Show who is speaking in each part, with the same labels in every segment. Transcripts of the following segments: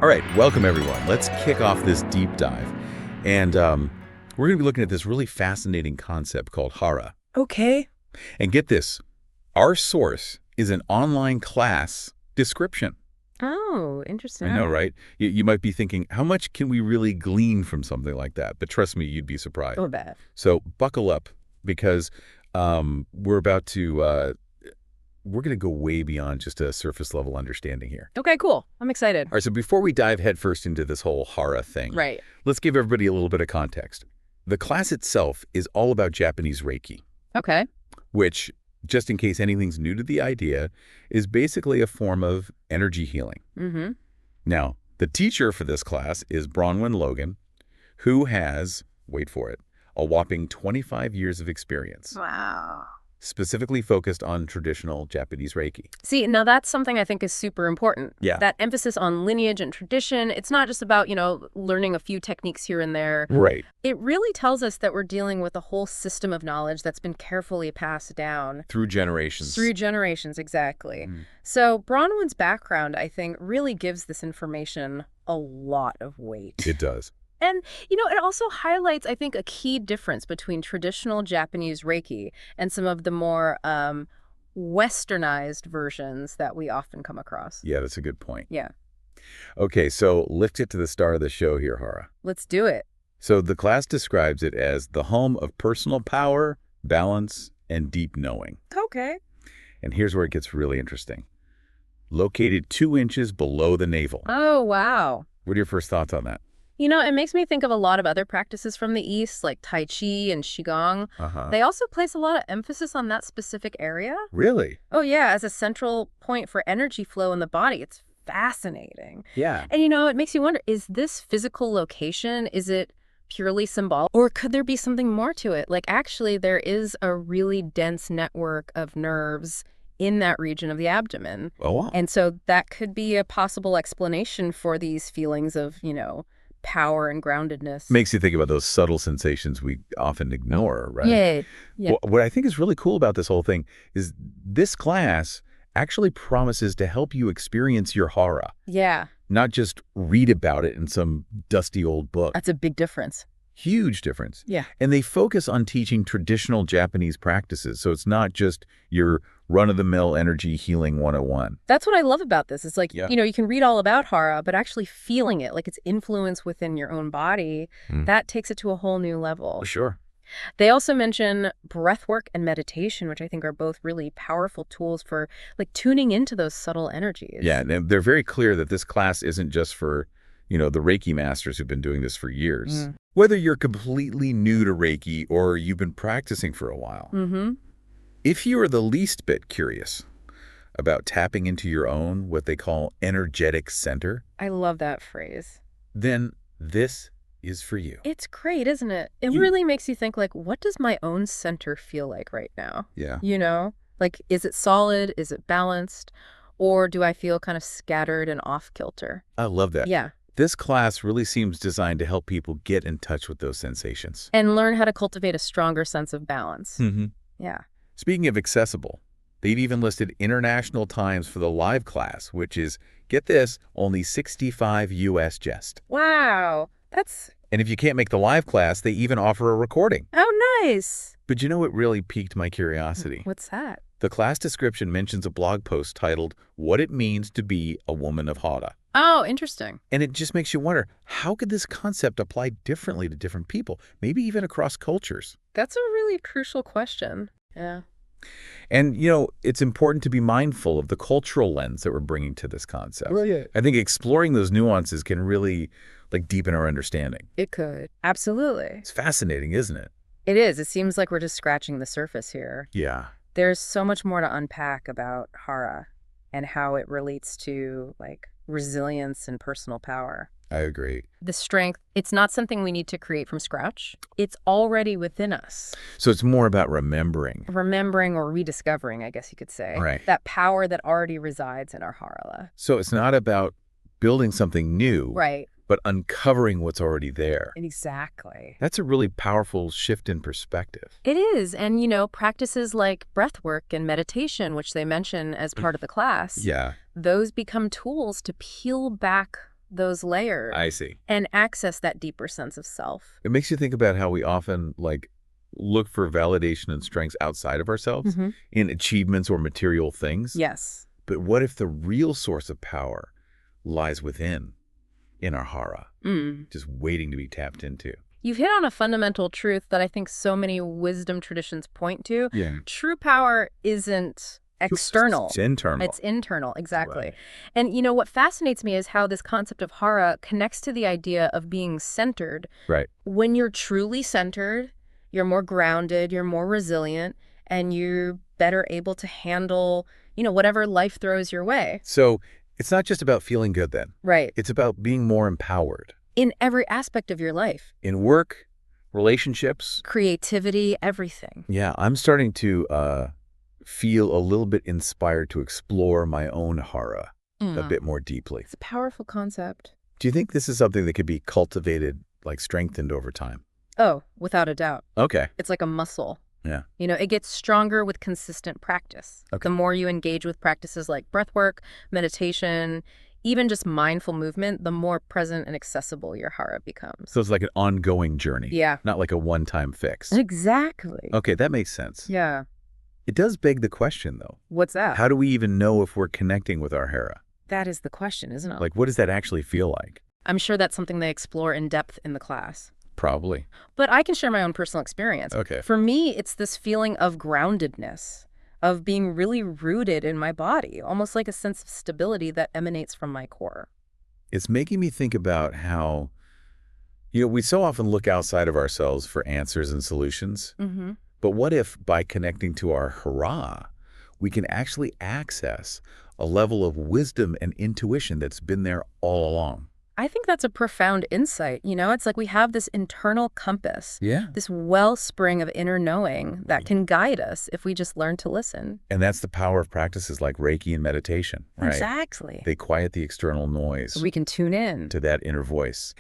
Speaker 1: All right, welcome everyone. Let's kick off this deep dive. And we're going to be looking at this really fascinating concept called Hara.
Speaker 2: Okay.
Speaker 1: And get this, our source is an online class description.
Speaker 2: Oh, interesting.
Speaker 1: I know, right? You might be thinking, how much can we really glean from something like that? But trust me, you'd be surprised.
Speaker 2: Oh, bad.
Speaker 1: So buckle up because we're about to, we're going to go way beyond just a surface level understanding here.
Speaker 2: Okay, cool. I'm excited.
Speaker 1: All right, so before we dive headfirst into this whole Hara thing,
Speaker 2: Right.
Speaker 1: let's give everybody a little bit of context. The class itself is all about Japanese Reiki,
Speaker 2: Okay.
Speaker 1: which, just in case anything's new to the idea, is basically a form of energy healing.
Speaker 2: Mm-hmm.
Speaker 1: Now, the teacher for this class is Bronwen Logan, who has, wait for it, a whopping 25 years of experience,
Speaker 2: Wow.
Speaker 1: specifically focused on traditional Japanese Reiki.
Speaker 2: See, now that's something I think is super important.
Speaker 1: Yeah.
Speaker 2: That emphasis on lineage and tradition. It's not just about, learning a few techniques here and there.
Speaker 1: Right.
Speaker 2: It really tells us that we're dealing with a whole system of knowledge that's been carefully passed down.
Speaker 1: Through generations.
Speaker 2: Through generations, exactly.
Speaker 1: Mm.
Speaker 2: So Bronwyn's background, I think, really gives this information a lot of weight.
Speaker 1: It does.
Speaker 2: And, it also highlights, I think, a key difference between traditional Japanese Reiki and some of the more westernized versions that we often come across.
Speaker 1: Yeah, that's a good point.
Speaker 2: Yeah.
Speaker 1: Okay, so let's get to the star of the show here, Hara.
Speaker 2: Let's do it.
Speaker 1: So the class describes it as the home of personal power, balance, and deep knowing.
Speaker 2: Okay.
Speaker 1: And here's where it gets really interesting. Located 2 inches below the navel.
Speaker 2: Oh, wow.
Speaker 1: What are your first thoughts on that?
Speaker 2: It makes me think of a lot of other practices from the East, like Tai Chi and Qigong.
Speaker 1: Uh-huh.
Speaker 2: They also place a lot of emphasis on that specific area.
Speaker 1: Really?
Speaker 2: Oh, yeah, as a central point for energy flow in the body. It's fascinating.
Speaker 1: Yeah.
Speaker 2: And, it makes you wonder, is this physical location, is it purely symbolic? Or could there be something more to it? Like, actually, there is a really dense network of nerves in that region of the abdomen.
Speaker 1: Oh, wow.
Speaker 2: And so that could be a possible explanation for these feelings of, power and groundedness.
Speaker 1: Makes you think about those subtle sensations we often ignore, right?
Speaker 2: Yeah. Yeah.
Speaker 1: What I think is really cool about this whole thing is this class actually promises to help you experience your Hara,
Speaker 2: Yeah.
Speaker 1: not just read about it in some dusty old book.
Speaker 2: That's a big difference.
Speaker 1: Huge difference.
Speaker 2: Yeah.
Speaker 1: And they focus on teaching traditional Japanese practices, so it's not just your run-of-the-mill energy healing 101.
Speaker 2: That's what I love about this. It's like,
Speaker 1: Yeah.
Speaker 2: you can read all about Hara, but actually feeling it, like its influence within your own body, that takes it to a whole new level.
Speaker 1: Sure.
Speaker 2: They also mention breathwork and meditation, which I think are both really powerful tools for like tuning into those subtle energies.
Speaker 1: Yeah, and they're very clear that this class isn't just for, the Reiki masters who've been doing this for years. Whether you're completely new to Reiki or you've been practicing for a while,
Speaker 2: Mm-hmm.
Speaker 1: if you are the least bit curious about tapping into your own, what they call energetic center,
Speaker 2: I love that phrase.
Speaker 1: then this is for you.
Speaker 2: It's great, isn't it? It really makes you think, like, what does my own center feel like right now?
Speaker 1: Yeah.
Speaker 2: Like, is it solid? Is it balanced? Or do I feel kind of scattered and off kilter?
Speaker 1: I love that.
Speaker 2: Yeah.
Speaker 1: This class really seems designed to help people get in touch with those sensations.
Speaker 2: And learn how to cultivate a stronger sense of balance.
Speaker 1: Mm-hmm.
Speaker 2: Yeah.
Speaker 1: Speaking of accessible, they've even listed international times for the live class, which is, get this, only 65 US just.
Speaker 2: Wow. That's...
Speaker 1: And if you can't make the live class, they even offer a recording.
Speaker 2: Oh, nice.
Speaker 1: But you know what really piqued my curiosity?
Speaker 2: What's that?
Speaker 1: The class description mentions a blog post titled, What It Means to Be a Woman of Hara.
Speaker 2: Oh, interesting.
Speaker 1: And it just makes you wonder, how could this concept apply differently to different people, maybe even across cultures?
Speaker 2: That's a really crucial question. Yeah.
Speaker 1: And, it's important to be mindful of the cultural lens that we're bringing to this concept.
Speaker 2: Well, yeah.
Speaker 1: I think exploring those nuances can really, deepen our understanding.
Speaker 2: It could. Absolutely.
Speaker 1: It's fascinating, isn't it?
Speaker 2: It is. It seems like we're just scratching the surface here.
Speaker 1: Yeah.
Speaker 2: There's so much more to unpack about Hara and how it relates to, like, resilience and personal power.
Speaker 1: I agree.
Speaker 2: The strength, it's not something we need to create from scratch. It's already within us.
Speaker 1: So it's more about remembering.
Speaker 2: Remembering or rediscovering, I guess you could say.
Speaker 1: Right.
Speaker 2: That power that already resides in our Hara.
Speaker 1: So it's not about building something new,
Speaker 2: Right.
Speaker 1: but uncovering what's already there.
Speaker 2: Exactly.
Speaker 1: That's a really powerful shift in perspective.
Speaker 2: It is. And, practices like breathwork and meditation, which they mention as part of the class,
Speaker 1: Yeah.
Speaker 2: those become tools to peel back those layers.
Speaker 1: I see.
Speaker 2: And access that deeper sense of self.
Speaker 1: It makes you think about how we often look for validation and strengths outside of ourselves in achievements or material things.
Speaker 2: Yes.
Speaker 1: But what if the real source of power lies within, in our Hara, just waiting to be tapped into?
Speaker 2: You've hit on a fundamental truth that I think so many wisdom traditions point to.
Speaker 1: Yeah.
Speaker 2: True power isn't external.
Speaker 1: It's internal.
Speaker 2: It's internal, exactly.
Speaker 1: Right.
Speaker 2: And what fascinates me is how this concept of Hara connects to the idea of being centered.
Speaker 1: Right.
Speaker 2: When you're truly centered, you're more grounded, you're more resilient, and you're better able to handle, whatever life throws your way.
Speaker 1: So it's not just about feeling good then.
Speaker 2: Right.
Speaker 1: It's about being more empowered.
Speaker 2: In every aspect of your life.
Speaker 1: In work, relationships.
Speaker 2: Creativity, everything.
Speaker 1: Yeah, I'm starting to feel a little bit inspired to explore my own Hara a bit more deeply.
Speaker 2: It's a powerful concept.
Speaker 1: Do you think this is something that could be cultivated, strengthened over time?
Speaker 2: Oh, without a doubt.
Speaker 1: Okay.
Speaker 2: It's like a muscle.
Speaker 1: Yeah.
Speaker 2: It gets stronger with consistent practice.
Speaker 1: Okay.
Speaker 2: The more you engage with practices like breathwork, meditation, even just mindful movement, the more present and accessible your Hara becomes.
Speaker 1: So it's like an ongoing journey.
Speaker 2: Yeah.
Speaker 1: Not like a one-time fix.
Speaker 2: Exactly.
Speaker 1: Okay, that makes sense.
Speaker 2: Yeah.
Speaker 1: It does beg the question, though.
Speaker 2: What's that?
Speaker 1: How do we even know if we're connecting with our Hara?
Speaker 2: That is the question, isn't it?
Speaker 1: What does that actually feel like?
Speaker 2: I'm sure that's something they explore in depth in the class.
Speaker 1: Probably.
Speaker 2: But I can share my own personal experience.
Speaker 1: Okay.
Speaker 2: For me, it's this feeling of groundedness, of being really rooted in my body, almost like a sense of stability that emanates from my core.
Speaker 1: It's making me think about how, we so often look outside of ourselves for answers and solutions.
Speaker 2: Mm-hmm.
Speaker 1: But what if by connecting to our Hara, we can actually access a level of wisdom and intuition that's been there all along?
Speaker 2: I think that's a profound insight. It's like we have this internal compass,
Speaker 1: Yeah.
Speaker 2: this wellspring of inner knowing that can guide us if we just learn to listen.
Speaker 1: And that's the power of practices like Reiki and meditation, right?
Speaker 2: Exactly.
Speaker 1: They quiet the external noise.
Speaker 2: So we can tune in
Speaker 1: to that inner voice.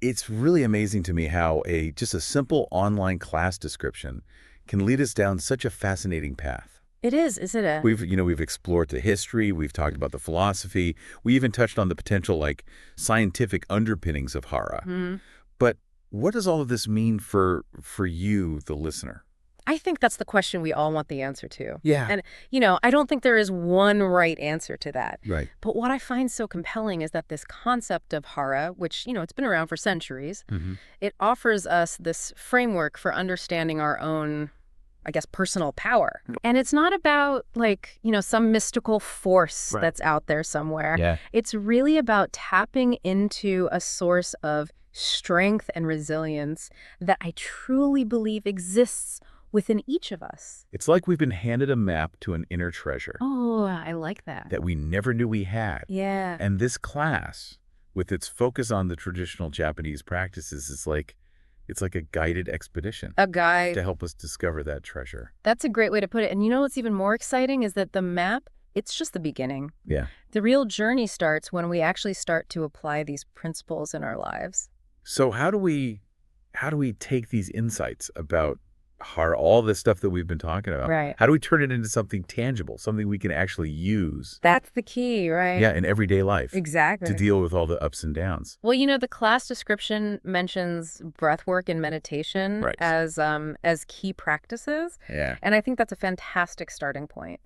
Speaker 1: It's really amazing to me how just a simple online class description can lead us down such a fascinating path.
Speaker 2: It is, isn't it?
Speaker 1: We've explored the history, we've talked about the philosophy, we even touched on the potential scientific underpinnings of Hara.
Speaker 2: Mm-hmm.
Speaker 1: But what does all of this mean for you, the listener?
Speaker 2: I think that's the question we all want the answer to.
Speaker 1: Yeah.
Speaker 2: And, I don't think there is one right answer to that.
Speaker 1: Right.
Speaker 2: But what I find so compelling is that this concept of Hara, which, it's been around for centuries, it offers us this framework for understanding our own, I guess, personal power. And it's not about some mystical force that's out there somewhere.
Speaker 1: Yeah.
Speaker 2: It's really about tapping into a source of strength and resilience that I truly believe exists within each of us.
Speaker 1: It's like we've been handed a map to an inner treasure.
Speaker 2: Oh, I like that.
Speaker 1: That we never knew we had.
Speaker 2: Yeah.
Speaker 1: And this class, with its focus on the traditional Japanese practices, is it's like a guided expedition.
Speaker 2: A guide.
Speaker 1: To help us discover that treasure.
Speaker 2: That's a great way to put it. And what's even more exciting is that the map, it's just the beginning.
Speaker 1: Yeah.
Speaker 2: The real journey starts when we actually start to apply these principles in our lives.
Speaker 1: So how do we take these insights about all this stuff that we've been talking about?
Speaker 2: Right.
Speaker 1: How do we turn it into something tangible, something we can actually use?
Speaker 2: That's the key, right?
Speaker 1: Yeah, in everyday life.
Speaker 2: Exactly.
Speaker 1: To deal with all the ups and downs.
Speaker 2: Well, the class description mentions breathwork and meditation as key practices.
Speaker 1: Yeah.
Speaker 2: And I think that's a fantastic starting point.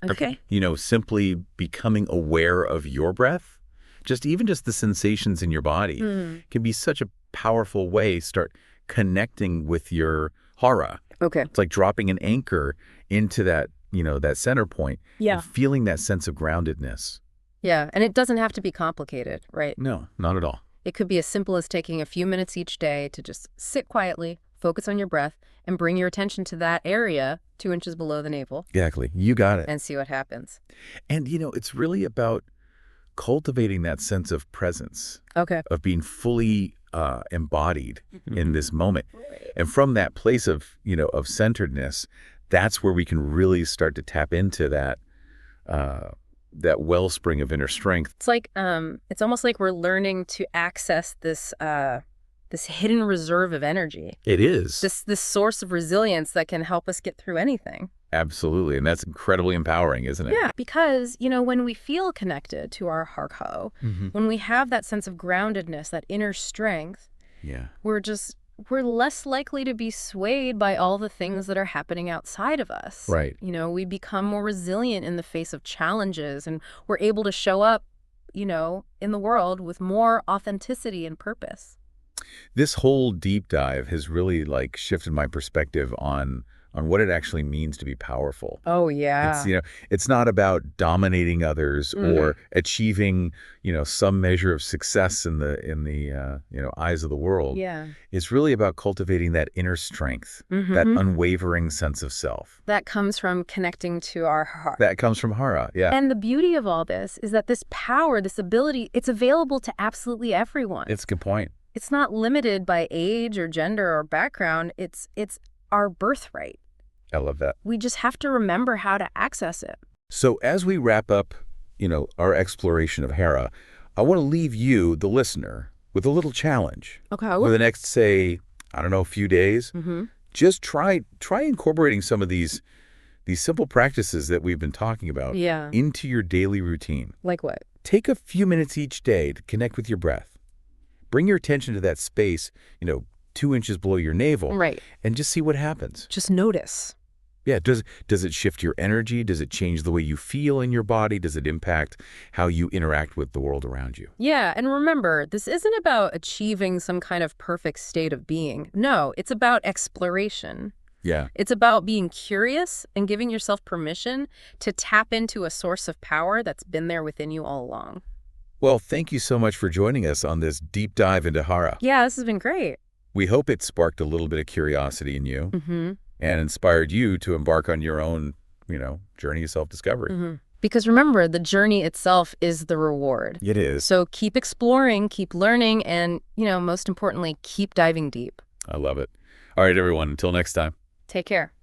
Speaker 2: Okay.
Speaker 1: Simply becoming aware of your breath, even just the sensations in your body can be such a powerful way to start connecting with your Hara.
Speaker 2: Okay.
Speaker 1: It's like dropping an anchor into that, that center point.
Speaker 2: Yeah.
Speaker 1: And feeling that sense of groundedness.
Speaker 2: Yeah. And it doesn't have to be complicated, right?
Speaker 1: No, not at all.
Speaker 2: It could be as simple as taking a few minutes each day to just sit quietly, focus on your breath, and bring your attention to that area 2 inches below the navel.
Speaker 1: Exactly. You got it.
Speaker 2: And see what happens.
Speaker 1: And, it's really about cultivating that sense of presence.
Speaker 2: Okay.
Speaker 1: Of being fully embodied in this moment. And from that place of, of centeredness, that's where we can really start to tap into that wellspring of inner strength.
Speaker 2: It's like, it's almost like we're learning to access this hidden reserve of energy.
Speaker 1: It is.
Speaker 2: This source of resilience that can help us get through anything.
Speaker 1: Absolutely. And that's incredibly empowering, isn't it?
Speaker 2: Yeah, because, when we feel connected to our Hara, when we have that sense of groundedness, that inner strength,
Speaker 1: Yeah.
Speaker 2: we're less likely to be swayed by all the things that are happening outside of us.
Speaker 1: Right.
Speaker 2: We become more resilient in the face of challenges, and we're able to show up, in the world with more authenticity and purpose.
Speaker 1: This whole deep dive has really shifted my perspective on what it actually means to be powerful.
Speaker 2: Oh, yeah.
Speaker 1: It's not about dominating others or achieving, some measure of success in the eyes of the world.
Speaker 2: Yeah.
Speaker 1: It's really about cultivating that inner strength, that unwavering sense of self.
Speaker 2: That comes from connecting to our heart.
Speaker 1: That comes from Hara, yeah.
Speaker 2: And the beauty of all this is that this power, this ability, it's available to absolutely everyone.
Speaker 1: It's a good point.
Speaker 2: It's not limited by age or gender or background. It's our birthright.
Speaker 1: I love that.
Speaker 2: We just have to remember how to access it.
Speaker 1: So as we wrap up, our exploration of Hara, I want to leave you, the listener, with a little challenge.
Speaker 2: Okay.
Speaker 1: For the next, say, I don't know, few days. Just try incorporating some of these simple practices that we've been talking about into your daily routine.
Speaker 2: Like what?
Speaker 1: Take a few minutes each day to connect with your breath. Bring your attention to that space, 2 inches below your navel.
Speaker 2: Right.
Speaker 1: And just see what happens.
Speaker 2: Just notice.
Speaker 1: Yeah, does it shift your energy? Does it change the way you feel in your body? Does it impact how you interact with the world around you?
Speaker 2: Yeah, and remember, this isn't about achieving some kind of perfect state of being. No, it's about exploration.
Speaker 1: Yeah.
Speaker 2: It's about being curious and giving yourself permission to tap into a source of power that's been there within you all along.
Speaker 1: Well, thank you so much for joining us on this deep dive into Hara.
Speaker 2: Yeah, this has been great.
Speaker 1: We hope it sparked a little bit of curiosity in you and inspired you to embark on your own, journey of self-discovery.
Speaker 2: Because remember, the journey itself is the reward.
Speaker 1: It is.
Speaker 2: So keep exploring, keep learning, and, most importantly, keep diving deep.
Speaker 1: I love it. All right, everyone, until next time.
Speaker 2: Take care.